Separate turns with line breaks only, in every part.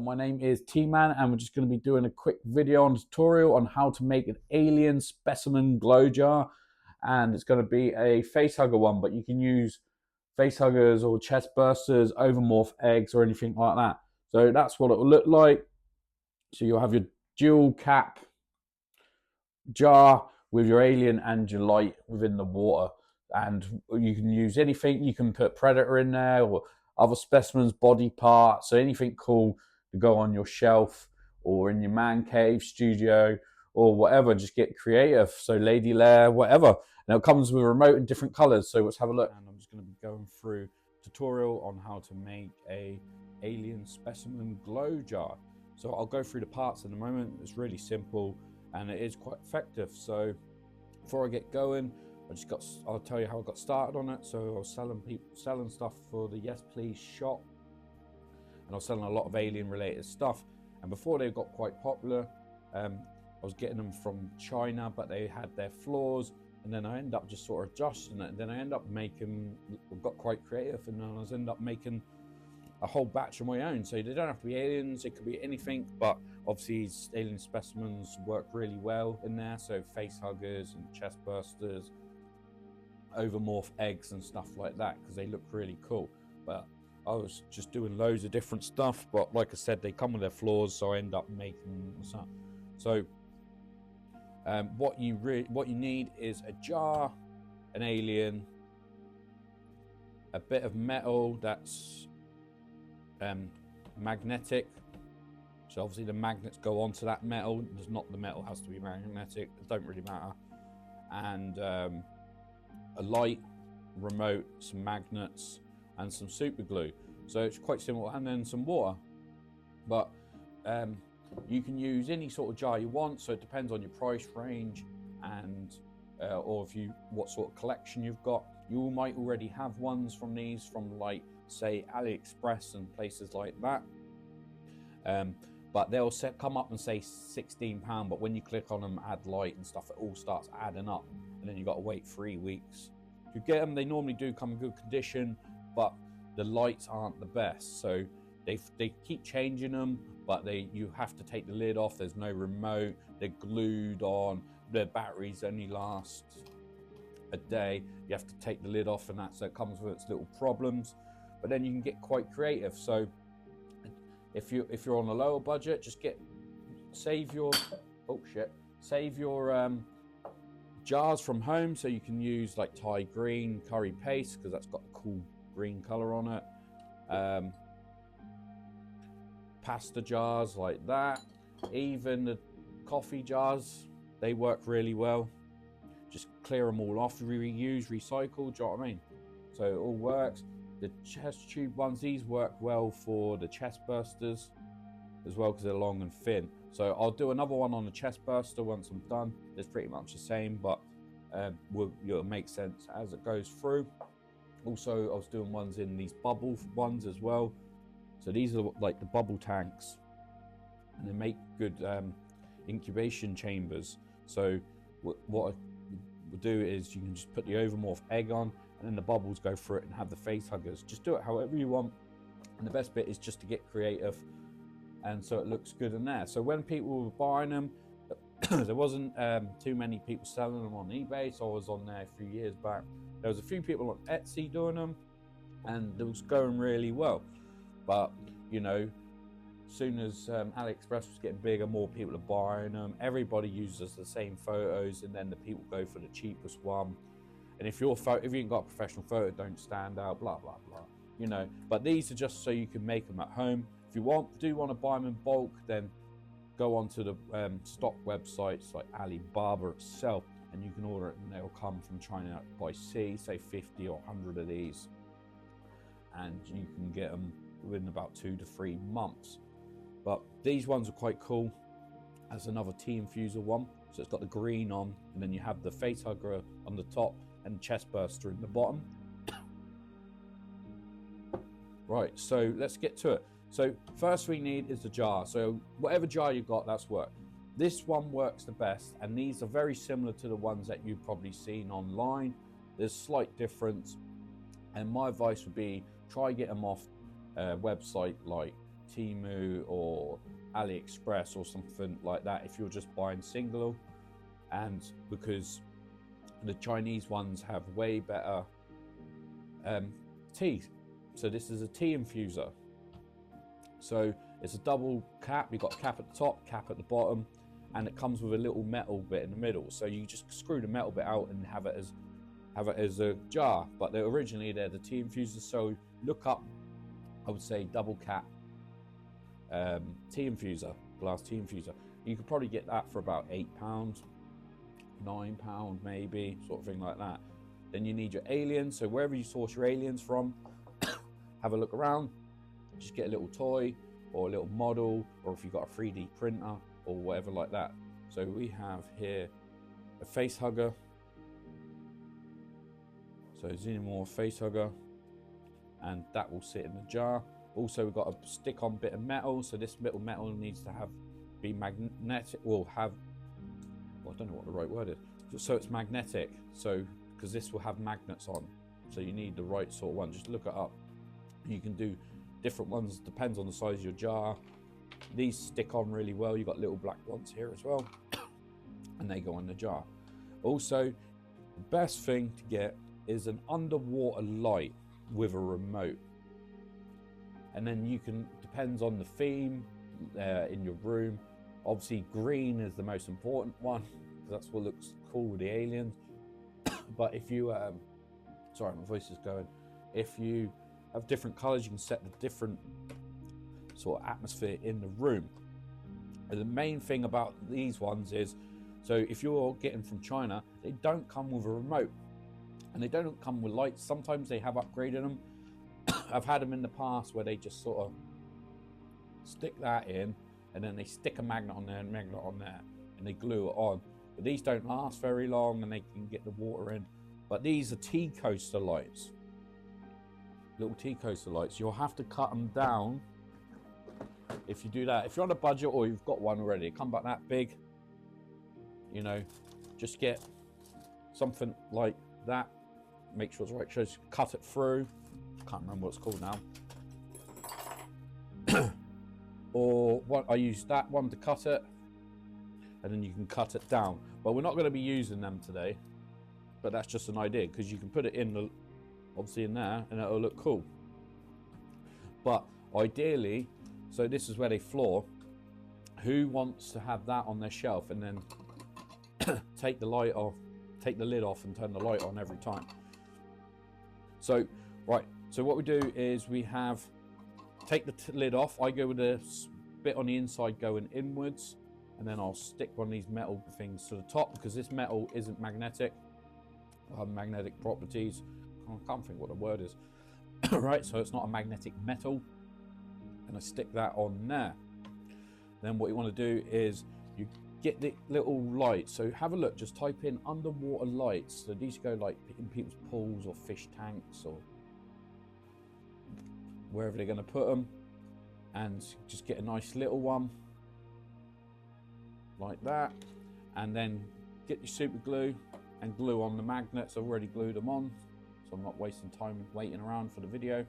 my name is T-Man and we're just going to be doing a quick video on tutorial on how to make an alien specimen glow jar. And it's going to be a facehugger one, but you can use facehuggers or chest bursters, overmorph eggs or anything like that. So that's what it will look like. So you'll have your dual cap jar with your alien and your light within the water. And you can use anything. You can put predator in there or other specimens, body parts, so anything cool to go on your shelf or in your man cave, studio, or whatever. Just get creative. So lady lair, whatever. Now it comes with a remote in different colors. So let's have a look. And I'm just going to be going through a tutorial on how to make a alien specimen glow jar. So I'll go through the parts in a moment. It's really simple and it is quite effective. So before I get going, I'll tell you how I got started on it. So I was selling stuff for the Yes Please shop, and I was selling a lot of alien related stuff. And before they got quite popular, I was getting them from China, but they had their flaws. And then I ended up just sort of adjusting it. And then I ended up got quite creative, and then I ended up making a whole batch of my own. So they don't have to be aliens, it could be anything, but obviously alien specimens work really well in there. So face huggers and chest bursters, overmorph eggs and stuff like that, because they look really cool. But I was just doing loads of different stuff, but like I said, they come with their flaws, so I end up making some. So what you need is a jar, an alien, a bit of metal that's magnetic, so obviously the magnets go onto that metal. Does not the metal has to be magnetic, it don't really matter. And a light, remote, some magnets, and some super glue. So it's quite simple, and then some water. But you can use any sort of jar you want, so it depends on your price range and or what sort of collection you've got. You might already have ones from these from, like, say AliExpress and places like that, but they'll come up and say £16, but when you click on them, add light and stuff, it all starts adding up, and then you got to wait 3 weeks to get them. They normally do come in good condition, but the lights aren't the best, so they keep changing them, but you have to take the lid off. There's no remote, they're glued on, the batteries only last a day. You have to take the lid off, and that, so it comes with its little problems. But then you can get quite creative. So if you're on a lower budget, just save your jars from home, so you can use like Thai green curry paste, because that's got a cool green color on it. Pasta jars like that, even the coffee jars, they work really well. Just clear them all off, reuse, recycle, do you know what I mean? So it all works. The chest tube ones, these work well for the chest bursters as well, because they're long and thin. So I'll do another one on the chest burster once I'm done. It's pretty much the same, but it'll make sense as it goes through. Also, I was doing ones in these bubble ones as well. So these are like the bubble tanks, and they make good incubation chambers. So what I will do is you can just put the overmorph egg on, and then the bubbles go through it and have the face huggers. Just do it however you want, and the best bit is just to get creative, and so it looks good in there. So when people were buying them, there wasn't too many people selling them on eBay, so I was on there a few years back. There was a few people on Etsy doing them, and it was going really well. But you know, as soon as AliExpress was getting bigger, more people are buying them. Everybody uses the same photos, and then the people go for the cheapest one. And if you ain't got a professional photo, don't stand out, blah blah blah, you know. But these are just so you can make them at home. If you do want to buy them in bulk, then go onto the stock websites like Alibaba itself, and you can order it, and they'll come from China by sea, say 50 or 100 of these, and you can get them within about 2 to 3 months. But these ones are quite cool. As another tea infuser one, so it's got the green on, and then you have the face hugger on the top and chest burster in the bottom. Right, so let's get to it. So first we need is the jar. So whatever jar you've got, that's work. This one works the best, and these are very similar to the ones that you've probably seen online. There's slight difference, and my advice would be try get them off a website like Temu or AliExpress or something like that if you're just buying single, and because the Chinese ones have way better tea. So this is a tea infuser. So it's a double cap. You've got a cap at the top, cap at the bottom, and it comes with a little metal bit in the middle. So you just screw the metal bit out and have it as a jar. But they're the tea infusers. So look up, I would say, double cap tea infuser, glass tea infuser. You could probably get that for about £8, £9 maybe, sort of thing like that. Then you need your aliens. So wherever you source your aliens from, have a look around. Just get a little toy or a little model, or if you've got a 3D printer or whatever like that. So we have here a Facehugger. So Xenomorph Facehugger, and that will sit in the jar. Also, we've got a stick-on bit of metal. So this little metal needs to be magnetic. Well, I don't know what the right word is. So it's magnetic. So because this will have magnets on. So you need the right sort of one. Just look it up. You can do different ones. Depends on the size of your jar. These stick on really well. You've got little black ones here as well, and they go in the jar. Also, the best thing to get is an underwater light with a remote. And then you can, depends on the theme in your room. Obviously green is the most important one, because that's what looks cool with the aliens. But if you, sorry, my voice is going. If you have different colors, you can set the different sort of atmosphere in the room. And the main thing about these ones is, so if you're getting from China, they don't come with a remote, and they don't come with lights. Sometimes they have upgraded them. I've had them in the past where they just sort of stick that in, and then they stick a magnet on there and magnet on there, and they glue it on. But these don't last very long, and they can get the water in. But these are tea coaster lights, little tea coaster lights. You'll have to cut them down if you do that. If you're on a budget or you've got one already, come back that big, you know, just get something like that. Make sure it's right. Just cut it through. Can't remember what it's called now. Or what, I use that one to cut it, and then you can cut it down. But we're not going to be using them today. But that's just an idea, because you can put it in the, obviously in there, and it'll look cool. But ideally, so this is where they floor. Who wants to have that on their shelf and then take the light off, take the lid off, and turn the light on every time? So, right. So what we do is we take the lid off. I go with a bit on the inside going inwards, and then I'll stick one of these metal things to the top, because this metal isn't magnetic. It'll have magnetic properties. I can't think what the word is. Right, so it's not a magnetic metal. And I stick that on there. Then what you want to do is you get the little lights. So have a look, just type in underwater lights. So these go like in people's pools or fish tanks or wherever they're going to put them, and just get a nice little one like that, and then get your super glue and glue on the magnets. I've already glued them on, so I'm not wasting time waiting around for the video.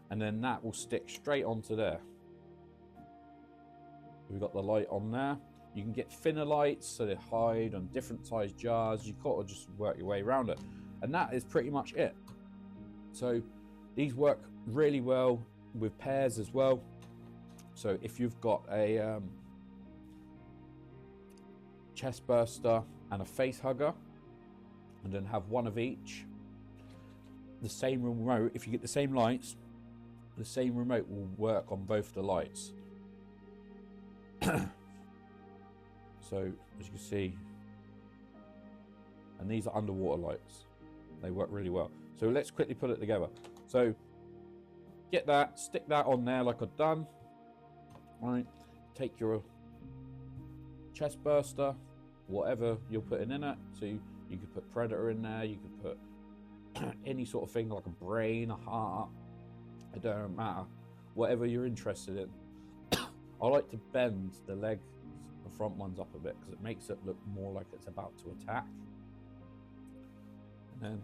And then that will stick straight onto there. We've got the light on there. You can get thinner lights, so they hide on different size jars. You've got to just work your way around it, and that is pretty much it. So these work really well with pairs as well. So if you've got a chest burster and a face hugger, and then have one of each, the same remote, if you get the same lights, the same remote will work on both the lights. So as you can see, and these are underwater lights, they work really well. So let's quickly put it together. So get that, stick that on there like I've done. Right, take your chest burster, whatever you're putting in it. So you could put Predator in there, you could put any sort of thing like a brain, a heart, it don't matter, whatever you're interested in. I like to bend the legs, the front ones up a bit, because it makes it look more like it's about to attack. And then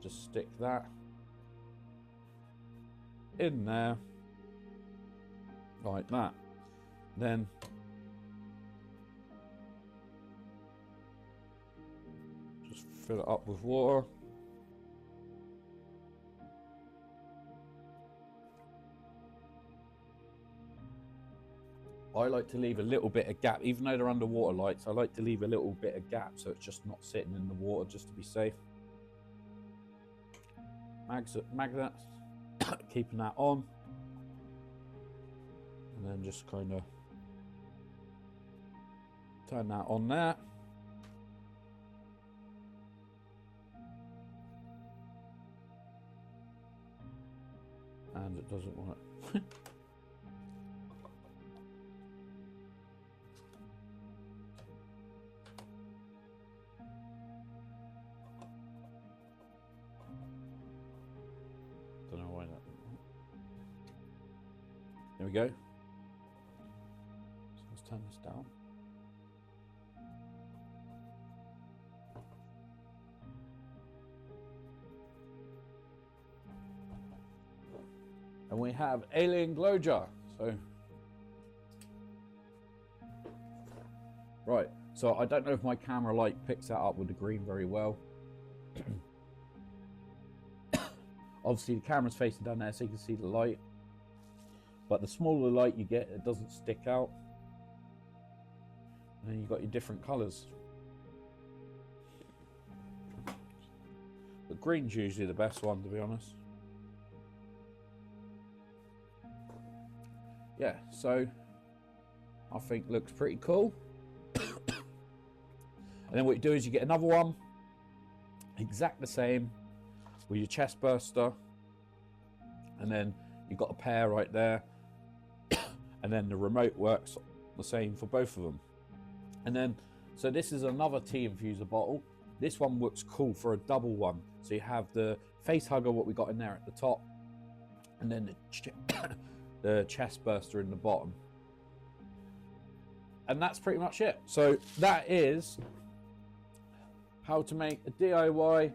just stick that in there, like that. Then just fill it up with water. I like to leave a little bit of gap, even though they're underwater lights. I like to leave a little bit of gap so it's just not sitting in the water, just to be safe. Magnets, keeping that on, and then just kind of turn that on there. And it doesn't want it. Don't know why that. There we go. So let's turn this down. And we have alien glow jar. So, right. So I don't know if my camera light picks that up with the green very well. Obviously the camera's facing down there so you can see the light. But the smaller the light you get, it doesn't stick out. And then you've got your different colours. The green's usually the best one, to be honest. Yeah, so I think looks pretty cool. And then what you do is you get another one, exact the same, with your chest burster, and then you've got a pair right there, and then the remote works the same for both of them. And then, so this is another tea infuser bottle. This one looks cool for a double one. So you have the Facehugger, what we got in there at the top, and then the chest burster in the bottom. And that's pretty much it. So that is how to make a DIY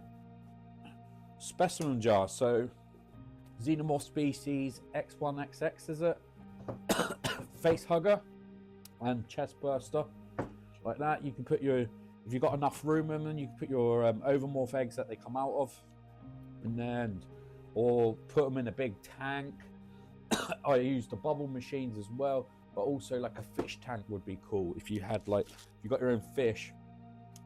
specimen jar. So Xenomorph species X1XX, is it? Facehugger and chest burster like that. You can put your, if you've got enough room in them, you can put your overmorph eggs that they come out of, and then, or put them in a big tank. I use the bubble machines as well, but also like a fish tank would be cool if you had, like, if you got your own fish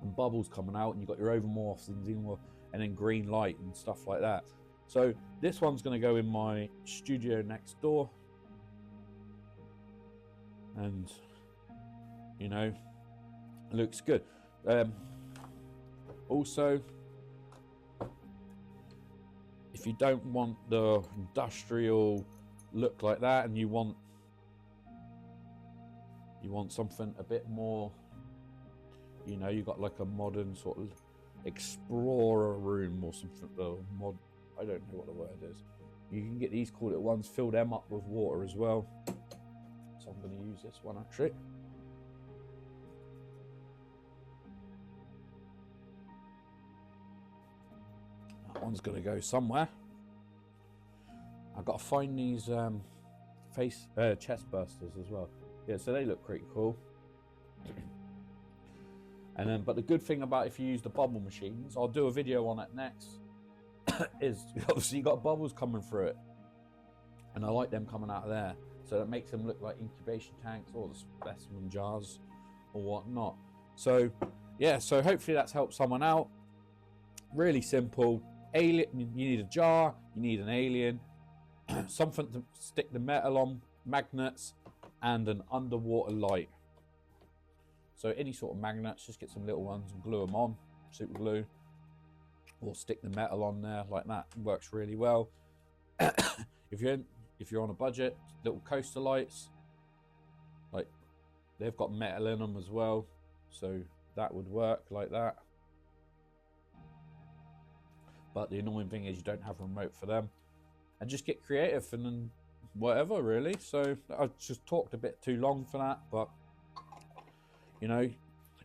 and bubbles coming out, and you got your overmorphs and xenomorph, and then green light and stuff like that. So this one's going to go in my studio next door, and you know, looks good. Also, if you don't want the industrial look like that, and you want something a bit more, you know, you got like a modern sort of explorer room or something, I don't know what the word is. You can get these cool little ones, fill them up with water as well. So I'm going to use this one actually. That one's going to go somewhere. I've got to find these chest bursters as well. Yeah, so they look pretty cool. And then, but the good thing about if you use the bubble machines, I'll do a video on it next, is obviously you got bubbles coming through it, and I like them coming out of there, so that makes them look like incubation tanks or the specimen jars or whatnot. So yeah, so hopefully that's helped someone out. Really simple. Alien, you need a jar, you need an alien, something to stick the metal on, magnets, and an underwater light. So any sort of magnets, just get some little ones and glue them on, super glue, or stick the metal on there like that. It works really well. If you're on a budget, little coaster lights, like they've got metal in them as well, so that would work like that. But the annoying thing is you don't have a remote for them, and just get creative and then whatever really. So I've just talked a bit too long for that, but you know,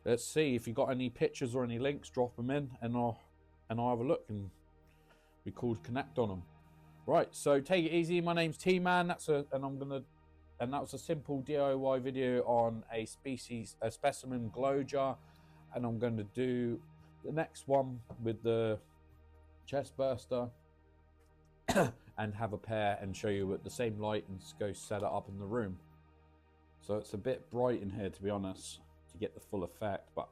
let's see if you got any pictures or any links, drop them in, and I'll have a look, and be cool to connect on them. Right, so take it easy. My name's T-Man. And I'm gonna And that was a simple DIY video on a specimen glow jar. And I'm going to do the next one with the chest burster and have a pair and show you with the same light and go set it up in the room. So it's a bit bright in here, to be honest, to get the full effect, but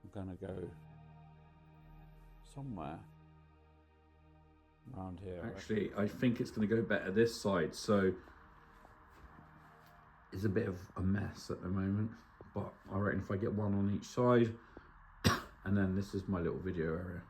I'm going to go somewhere around here. Actually, I think it's going to go better this side, so it's a bit of a mess at the moment, but I reckon if I get one on each side, and then this is my little video area.